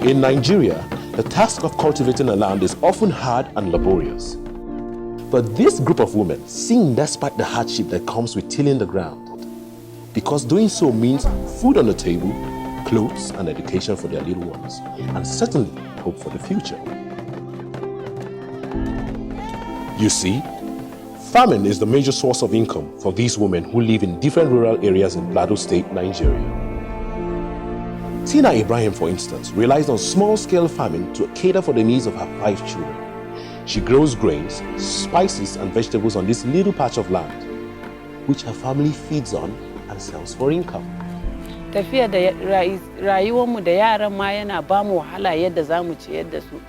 In Nigeria, the task of cultivating a land is often hard and laborious. But this group of women sing despite the hardship that comes with tilling the ground, because doing so means food on the table, clothes and education for their little ones, and certainly hope for the future. You see, farming is the major source of income for these women who live in different rural areas in Plateau State, Nigeria. Tina Ibrahim, for instance, relies on small-scale farming to cater for the needs of her 5 children. She grows grains, spices and vegetables on this little patch of land, which her family feeds on and sells for income. Tafiya da rayuwarmu da yaran ma yana ba mu wahala yadda za mu ciyar da su.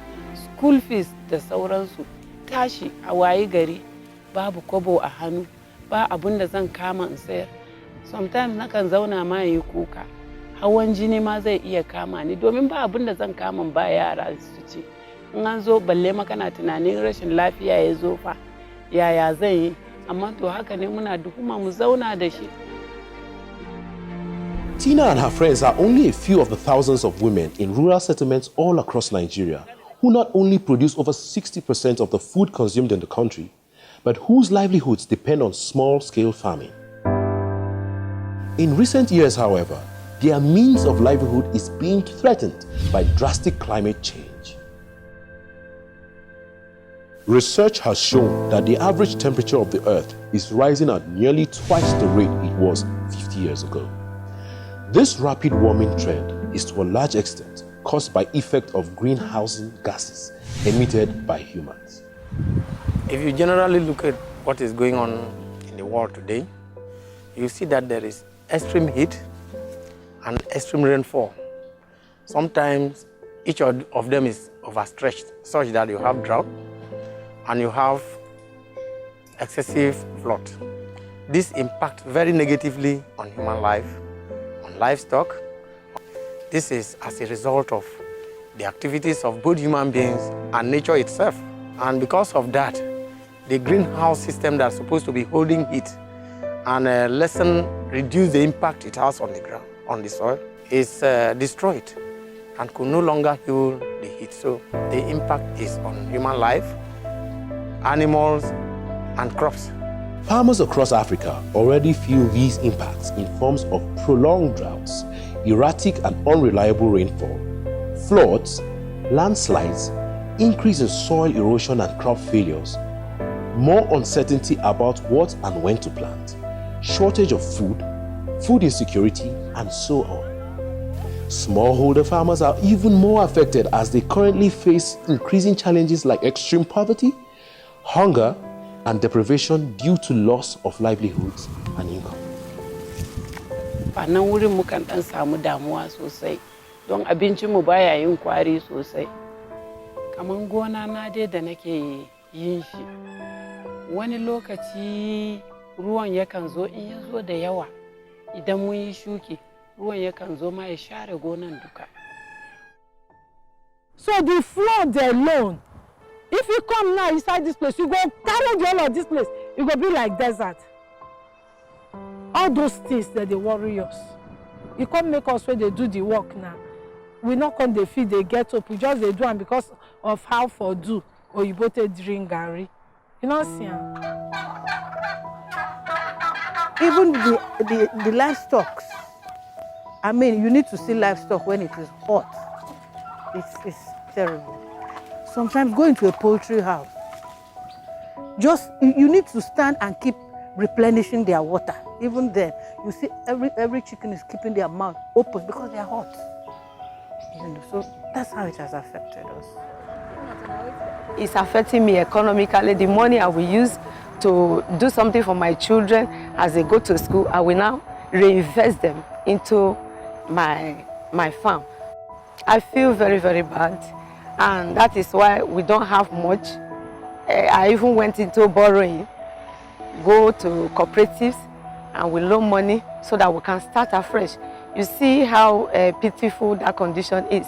School fees da sauransu. Tashi a wayi gari babu kobo a hannu, ba abun da zan kama in sayar. Sometimes nakan zauna ma yi kuka. Hawan jini ma zai iya kama ni domin ba abun da zan kama ba yara su ci. In an zo balle ma kana tunanin rashin lafiya ya zo fa yaya zan yi, amma to haka ne muna duhuma mu zauna da shi. Tina and her friends are only a few of the thousands of women in rural settlements all across Nigeria who not only produce over 60% of the food consumed in the country, but whose livelihoods depend on small-scale farming. In recent years, however, their means of livelihood is being threatened by drastic climate change. Research has shown that the average temperature of the Earth is rising at nearly twice the rate it was 50 years ago. This rapid warming trend is to a large extent caused by effect of greenhouse gases emitted by humans. If you generally look at what is going on in the world today, you see that there is extreme heat and extreme rainfall. Sometimes each of them is overstretched such that you have drought and you have excessive flood. This impacts very negatively on human life, on livestock. This is as a result of the activities of both human beings and nature itself. And because of that, the greenhouse system that's supposed to be holding heat and reduce the impact it has on the ground, on the soil, is destroyed and could no longer hold the heat. So the impact is on human life, animals, and crops. Farmers across Africa already feel these impacts in forms of prolonged droughts, erratic and unreliable rainfall, floods, landslides, increase in soil erosion and crop failures, more uncertainty about what and when to plant, shortage of food, food insecurity, and so on. Smallholder farmers are even more affected as they currently face increasing challenges like extreme poverty, hunger, and deprivation due to loss of livelihoods and income. A nan wurin mukan dan samu damuwa sosai don abincinmu baya yin kwari sosai. Kaman gona na dai da nake yin shi. Wani lokaci ruwan yakan zo in ya zo da yawa idan mun yi shuki ruwan yakan zo ma ya share gonan duka. So the flood alone, if you come now inside this place, you go carry the whole of this place, it go be like desert. All those things that they worry us. You can't make us when they do the work now. We not come they feed, they get up. We just they do and because of how for do or you both drink Gary. You know see. Even the livestock. I mean, you need to see livestock when it is hot. It's terrible. Sometimes go into a poultry house. Just you need to stand and keep replenishing their water. Even then, you see every chicken is keeping their mouth open because they are hot. You know, so that's how it has affected us. It's affecting me economically. The money I will use to do something for my children as they go to school, I will now reinvest them into my farm. I feel very, very bad, and that is why we don't have much. I even went into borrowing, go to cooperatives, and we loan money so that we can start afresh. You see how pitiful that condition is.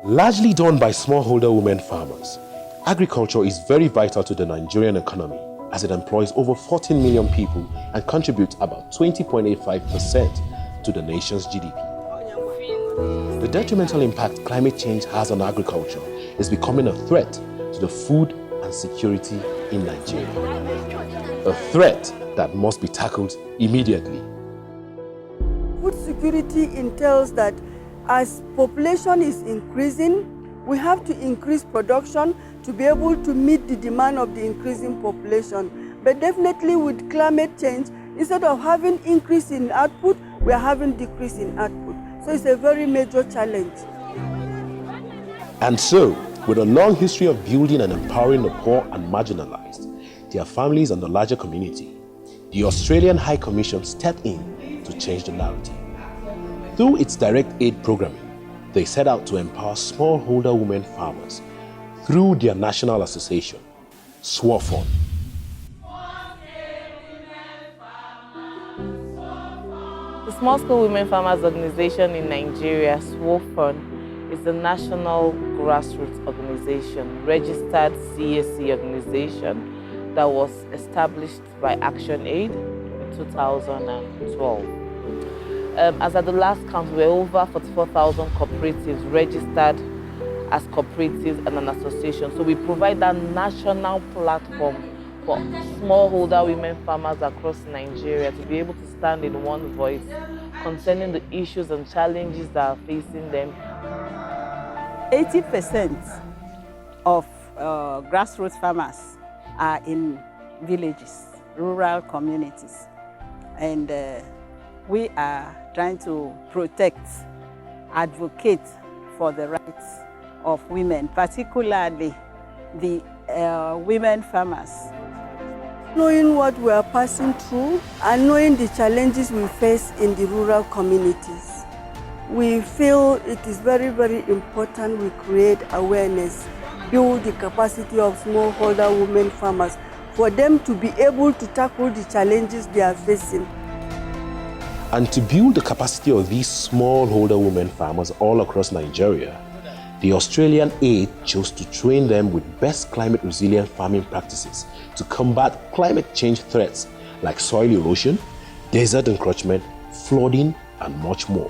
Largely done by smallholder women farmers, agriculture is very vital to the Nigerian economy as it employs over 14 million people and contributes about 20.85% to the nation's GDP. The detrimental impact climate change has on agriculture is becoming a threat to the food and security in Nigeria. A threat that must be tackled immediately. Food security entails that as population is increasing, we have to increase production to be able to meet the demand of the increasing population. But definitely with climate change, instead of having increase in output, we are having decrease in output. So it's a very major challenge. And so, with a long history of building and empowering the poor and marginalized, their families and the larger community, the Australian High Commission stepped in to change the narrative. Through its direct aid programming, they set out to empower smallholder women farmers through their national association, Swofon. The Small Scale Women Farmers Organization in Nigeria, Swofon, is a national grassroots organization, registered CAC organization that was established by ActionAid in 2012. As at the last count, we were over 44,000 cooperatives registered as cooperatives and an association. So we provide that national platform for smallholder women farmers across Nigeria to be able to stand in one voice concerning the issues and challenges that are facing them. 80% of grassroots farmers are in villages, rural communities. And we are trying to protect, advocate for the rights of women, particularly the women farmers. Knowing what we are passing through and knowing the challenges we face in the rural communities, we feel it is very, very important we create awareness, build the capacity of smallholder women farmers for them to be able to tackle the challenges they are facing. And to build the capacity of these smallholder women farmers all across Nigeria, the Australian aid chose to train them with best climate resilient farming practices to combat climate change threats like soil erosion, desert encroachment, flooding, and much more.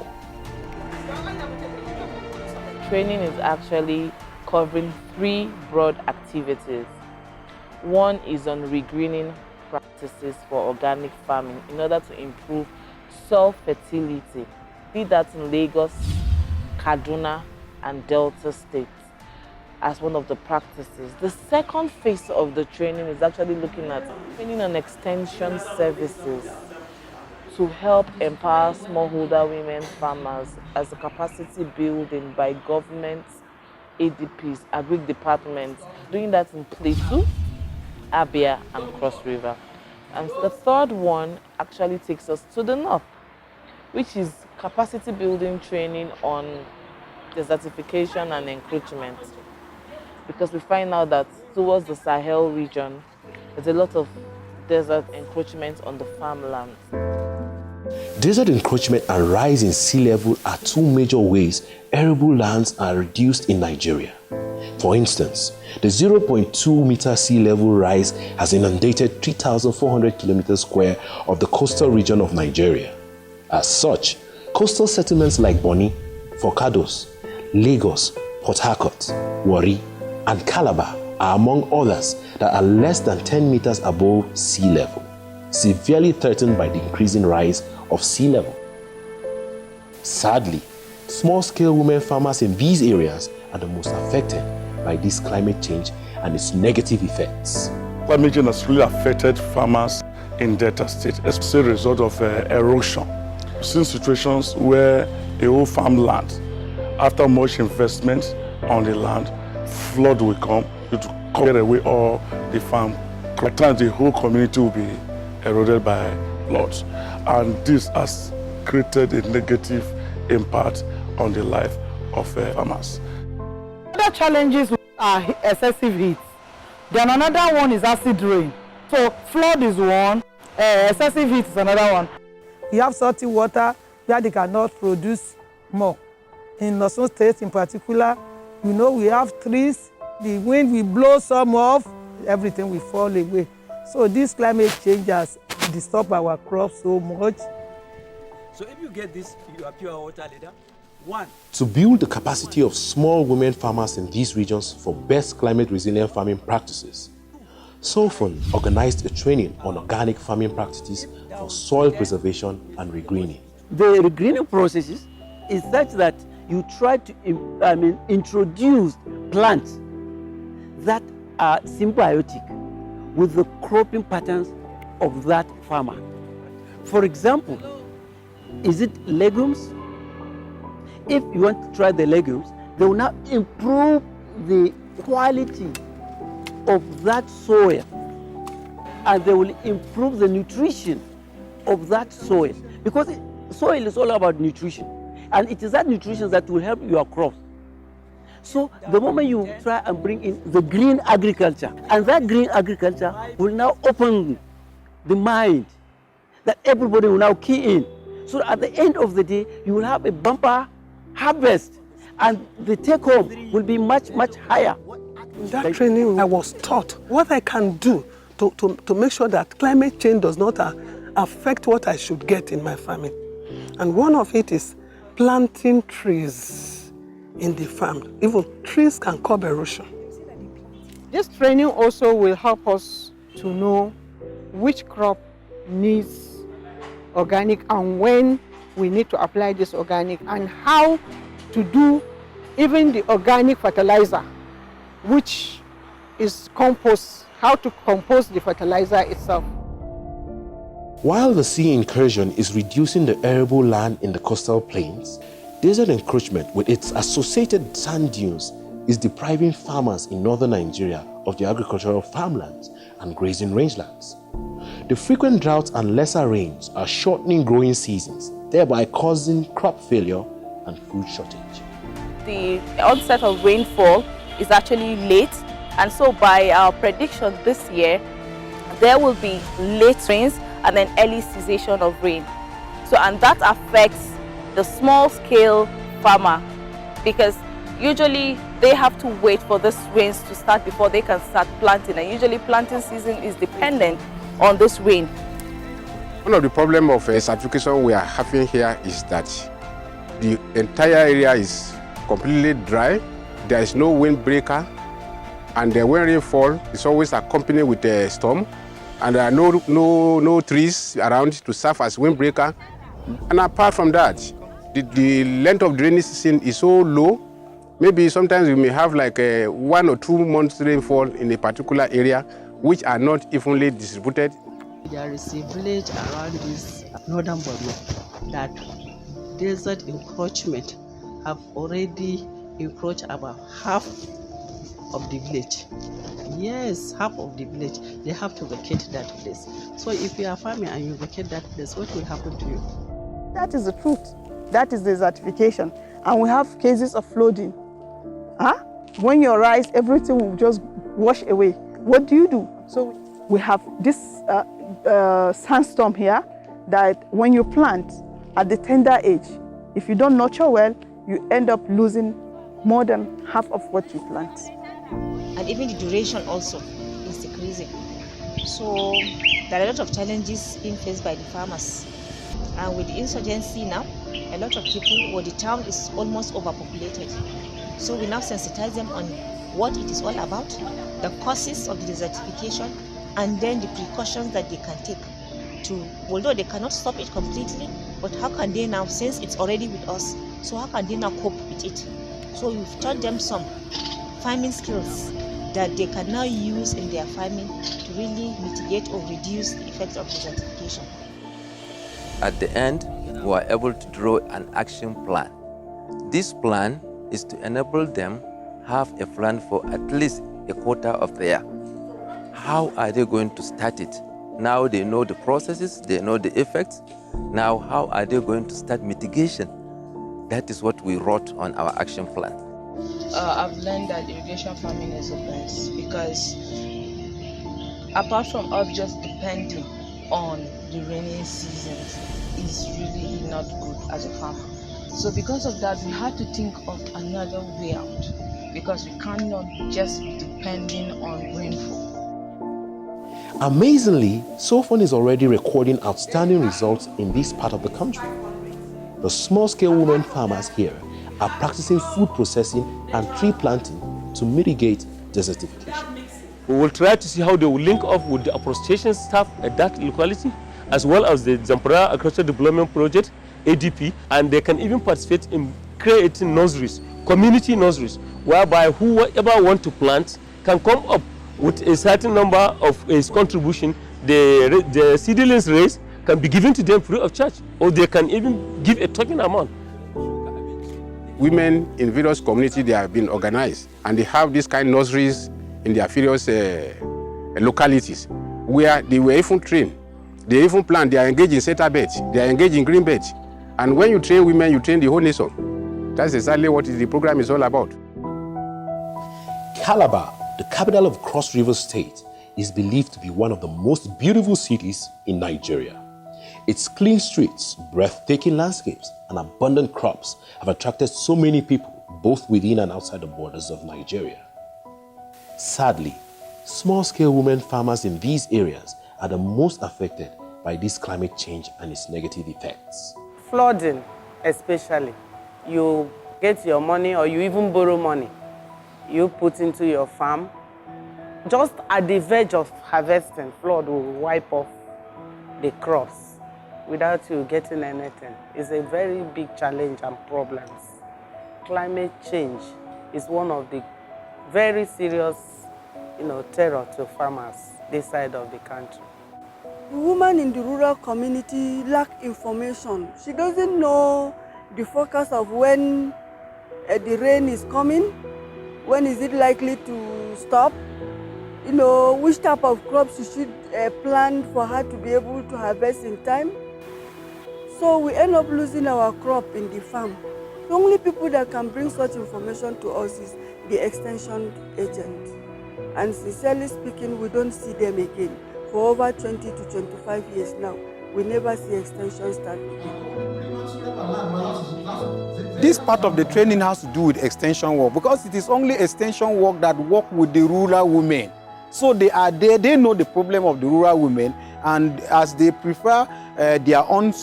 Training is actually covering 3 broad activities. One is on regreening practices for organic farming in order to improve soil fertility, be that in Lagos, Kaduna, and Delta states as one of the practices. The second phase of the training is actually looking at training on extension services to help empower smallholder women farmers as a capacity building by governments, ADPs, agri departments, doing that in Plateau, Abia, and Cross River. And the third one actually takes us to the north, which is capacity building training on desertification and encroachment. Because we find out that towards the Sahel region, there's a lot of desert encroachment on the farmlands. Desert encroachment and rise in sea level are 2 major ways arable lands are reduced in Nigeria. For instance, the 0.2 meter sea level rise has inundated 3,400 kilometers square of the coastal region of Nigeria. As such, coastal settlements like Bonny, Forcados, Lagos, Port Harcourt, Warri, and Calabar are among others that are less than 10 meters above sea level, severely threatened by the increasing rise of sea level. Sadly, small-scale women farmers in these areas are the most affected by this climate change and its negative effects. Climate change has really affected farmers in Delta State as a result of erosion. We've seen situations where a whole farmland, after much investment on the land, flood will come to clear away all the farm. At times, the whole community will be eroded by floods, and this has created a negative impact on the life of farmers. Other challenges are excessive heat. Then another one is acid rain. So flood is one, excessive heat is another one. You have salty water where they cannot produce more. In Osun State in particular, we have trees, the wind will blow some off, everything will fall away. So this climate change has disturbed our crops so much. So if you get this, you are pure water leader? To build the capacity of small women farmers in these regions for best climate-resilient farming practices, Swofon organized a training on organic farming practices for soil preservation and regreening. The regreening processes is such that you try to introduce plants that are symbiotic with the cropping patterns of that farmer. For example, is it legumes? If you want to try the legumes, they will now improve the quality of that soil, and they will improve the nutrition of that soil, because soil is all about nutrition, and it is that nutrition that will help your crops. So the moment you try and bring in the green agriculture, and that green agriculture will now open the mind that everybody will now key in. So at the end of the day, you will have a bumper harvest, and the take home will be much, much higher. In that training, I was taught what I can do to make sure that climate change does not affect what I should get in my farming. And one of it is planting trees in the farm. Even trees can curb erosion. This training also will help us to know which crop needs organic and when we need to apply this organic, and how to do even the organic fertilizer, which is compost, how to compost the fertilizer itself. While the sea incursion is reducing the arable land in the coastal plains, desert encroachment with its associated sand dunes is depriving farmers in northern Nigeria of their agricultural farmlands and grazing rangelands. The frequent droughts and lesser rains are shortening growing seasons, thereby causing crop failure and food shortage. The onset of rainfall is actually late, and so by our prediction this year, there will be late rains and then early cessation of rain. So, and that affects the small-scale farmer, because usually they have to wait for these rains to start before they can start planting, and usually planting season is dependent on this rain. One of the problems of certification we are having here is that the entire area is completely dry. There is no windbreaker, and when rainfall is always accompanied with a storm, and there are no trees around to serve as windbreaker. And apart from that, the length of the rainy season is so low. Maybe sometimes we may have like 1 or 2 months rainfall in a particular area, which are not evenly distributed. There is a village around this northern Borno that desert encroachment have already encroached about half of the village. Yes, half of the village. They have to vacate that place. So if you are farming and you vacate that place, what will happen to you? That is the truth. That is the certification. And we have cases of flooding. When you rise, everything will just wash away. What do you do? So we have this sandstorm here that when you plant at the tender age, if you don't nurture well, you end up losing more than half of what you plant. And even the duration also is decreasing. So there are a lot of challenges being faced by the farmers. And with the insurgency now, a lot of people, the town is almost overpopulated. So we now sensitize them on what it is all about, the causes of the desertification, and then the precautions that they can take to, although they cannot stop it completely, but how can they now, since it's already with us, so how can they now cope with it? So we've taught them some farming skills that they can now use in their farming to really mitigate or reduce the effects of desertification. At the end, we are able to draw an action plan. This plan is to enable them have a plan for at least a quarter of the year. How are they going to start it? Now they know the processes, they know the effects. Now how are they going to start mitigation? That is what we wrote on our action plan. I've learned that irrigation farming is the best, because apart from us just depending on the rainy seasons, is really not good as a farmer. So because of that, we had to think of another way out, because we cannot just be depending on rainfall. Amazingly, Swofon is already recording outstanding results in this part of the country. The small-scale women farmers here are practicing food processing and tree planting to mitigate desertification. We will try to see how they will link up with the afforestation staff at that locality, as well as the Zamfara Agricultural Development Project, ADP, and they can even participate in creating nurseries, community nurseries, whereby whoever want to plant can come up with a certain number of its contribution. The seedlings raised can be given to them free of charge, or they can even give a token amount. Women in various communities, they have been organized, and they have these kind of nurseries in their various localities, where they were even trained. They even plant, they are engaged in center beds, they are engaged in green beds. And when you train women, you train the whole nation. That's exactly what the program is all about. Calabar, the capital of Cross River State, is believed to be one of the most beautiful cities in Nigeria. Its clean streets, breathtaking landscapes, and abundant crops have attracted so many people, both within and outside the borders of Nigeria. Sadly, small-scale women farmers in these areas are the most affected by this climate change and its negative effects. Flooding, especially. You get your money or you even borrow money. You put into your farm. Just at the verge of harvesting, flood will wipe off the crops without you getting anything. It's a very big challenge and problems. Climate change is one of the very serious, terror to farmers this side of the country. The woman in the rural community lack information. She doesn't know the forecast of when the rain is coming, when is it likely to stop, which type of crops she should plant for her to be able to harvest in time. So we end up losing our crop in the farm. The only people that can bring such information to us is the extension agent. And sincerely speaking, we don't see them again. For over 20 to 25 years now, we never see extension staff again. This part of the training has to do with extension work, because it is only extension work that work with the rural women. So they are there, they know the problem of the rural women, and as they prefer their own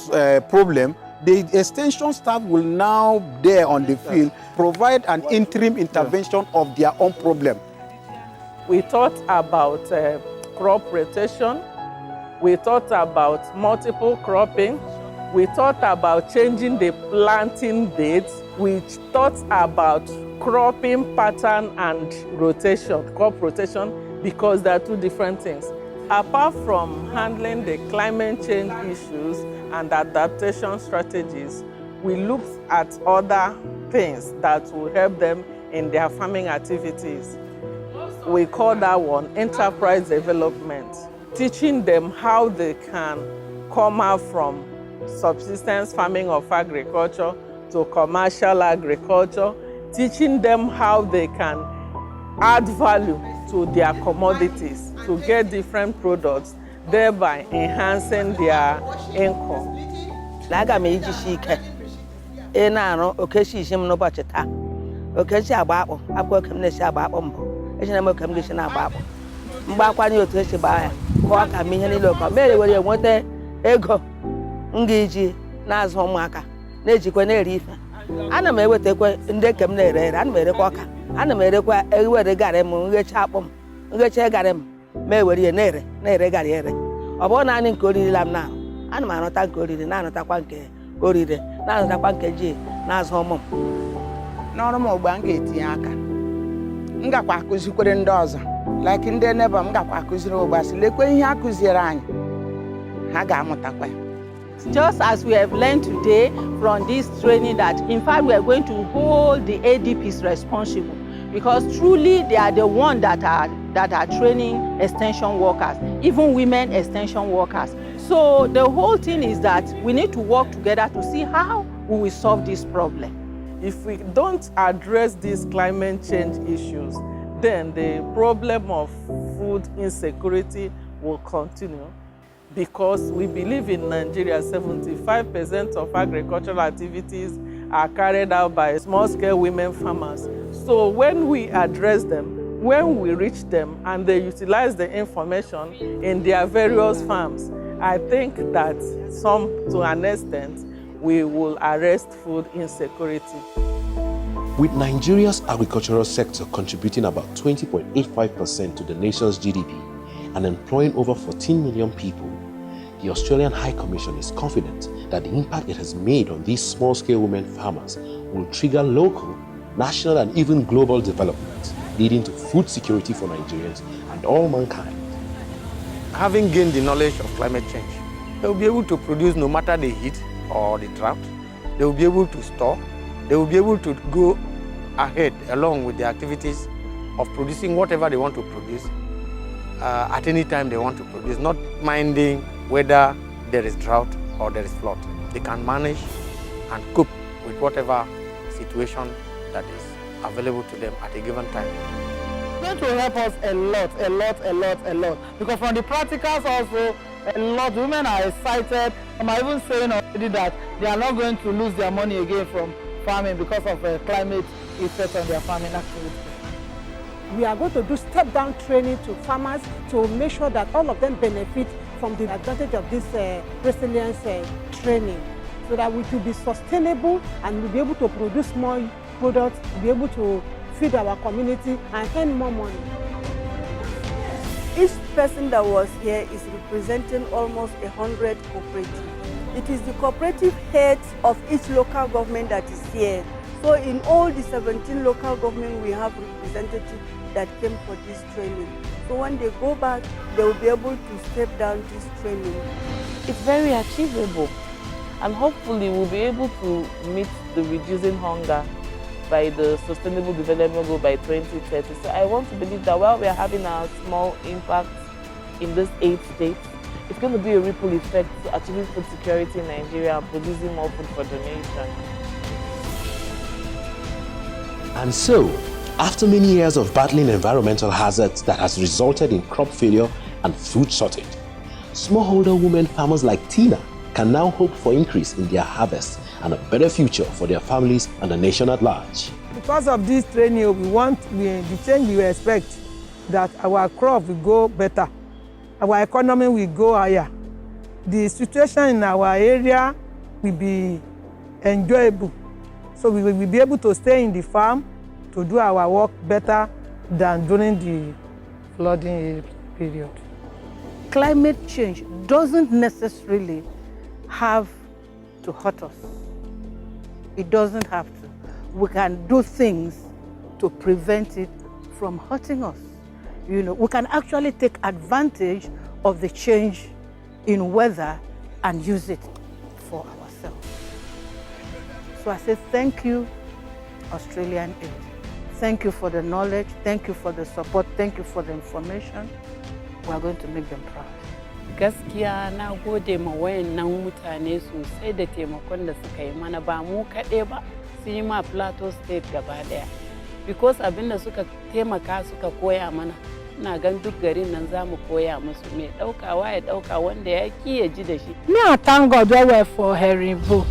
problem, the extension staff will now there on the field provide an interim intervention of their own problem. We thought about crop rotation. We thought about multiple cropping. We thought about changing the planting dates. We thought about cropping pattern and rotation, crop rotation, because they are two different things. Apart from handling the climate change issues and adaptation strategies, we looked at other things that will help them in their farming activities. We call that one enterprise development, teaching them how they can come out from subsistence farming of agriculture to commercial agriculture, teaching them how they can add value to their commodities to get different products, thereby enhancing their income. Ngiji na-azụ ụmụaka na-ejikwa na-eri ife. Ana m ewetakwa ndị ke m na-ere ere, ana m erekwa ọka, ana m erekwa ewere garị m ngecha akpụ m, ngecha garị m ma ewere ya na-ere garị ere. Ọ bụrụ naanị nke oriri la m na ana m anụta nke oriri na-anụtakwa nke orire na-anụtakwa nke ji na-azụ ụmụ m. N'ọrụ m ugbu a m ga-etinye aka. M gakwa akụzikwere ndị ọzọ. Like ndị neighbor m gakwa akụziri ugbu a sị lekwe ihe a kụziere anyị. Ha ga-amụtakwa ya. Just as we have learned today from this training that in fact we are going to hold the ADPs responsible, because truly they are the ones that are training extension workers, even women extension workers. So the whole thing is that we need to work together to see how we will solve this problem. If we don't address these climate change issues, then the problem of food insecurity will continue. Because we believe in Nigeria, 75% of agricultural activities are carried out by small-scale women farmers. So when we address them, when we reach them, and they utilize the information in their various farms, I think that to an extent, we will arrest food insecurity. With Nigeria's agricultural sector contributing about 20.85% to the nation's GDP and employing over 14 million people, the Australian High Commission is confident that the impact it has made on these small-scale women farmers will trigger local, national and even global development, leading to food security for Nigerians and all mankind. Having gained the knowledge of climate change, they will be able to produce no matter the heat or the drought. They will be able to store. They will be able to go ahead along with the activities of producing whatever they want to produce at any time they want to produce, not minding whether there is drought or there is flood. They can manage and cope with whatever situation that is available to them at a given time. It's going to help us a lot. Because from the practicals also, a lot of women are excited. I'm even saying already that they are not going to lose their money again from farming because of climate effect on their farming activities. We are going to do step-down training to farmers to make sure that all of them benefit from the advantage of this resilience training, so that we could be sustainable and we'll be able to produce more products, be able to feed our community and earn more money. Each person that was here is representing almost 100 cooperatives. It is the cooperative heads of each local government that is here. So in all the 17 local government, we have representatives that came for this training. So when they go back, they will be able to step down this training. It's very achievable, and hopefully we'll be able to meet the reducing hunger by the Sustainable Development Goal by 2030. So I want to believe that while we are having a small impact in these 8 states, it's going to be a ripple effect to achieving food security in Nigeria and producing more food for the nation. And so, after many years of battling environmental hazards that has resulted in crop failure and food shortage, smallholder women farmers like Tina can now hope for increase in their harvest and a better future for their families and the nation at large. Because of this training, the change we expect that our crop will go better, our economy will go higher, the situation in our area will be enjoyable. So we will be able to stay in the farm to do our work better than during the flooding period. Climate change doesn't necessarily have to hurt us. It doesn't have to. We can do things to prevent it from hurting us. You know, we can actually take advantage of the change in weather and use it for ourselves. So I say thank you, Australian Aid. Thank you for the knowledge, thank you for the support, thank you for the information. We are going to make them proud. Gaskiya na gode ma wayannan mutane sosai da taimakon da suka yi mana, ba mu kaɗai ba, sun yi ma Plateau State gaba ɗaya. Because abinda suka taimaka suka koya mana, ina gan duk garin nan za mu koya musu, mai ɗaukawa ya ɗauka, wanda ya ki ya ji da shi. Me, I thank God well for Heribo.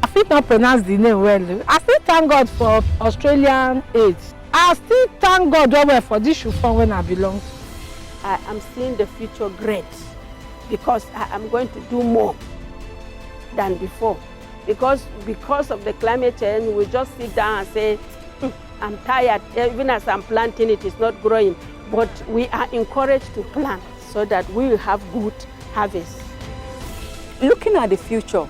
I fit not pronounce the name well. I still thank God for Australian Aid. I still thank God well for this Swofon when I belong to. I am seeing the future great, because I am going to do more than before. Because of the climate change, we just sit down and say, I'm tired. Even as I'm planting, it is not growing. But we are encouraged to plant so that we will have good harvest. Looking at the future,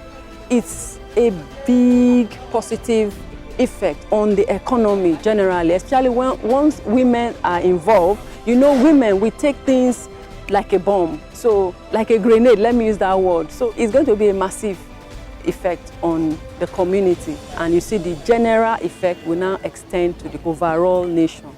it's a big positive effect on the economy generally, especially once women are involved. You know, women, we take things like a bomb, so like a grenade, let me use that word. So it's going to be a massive effect on the community, and you see the general effect will now extend to the overall nation.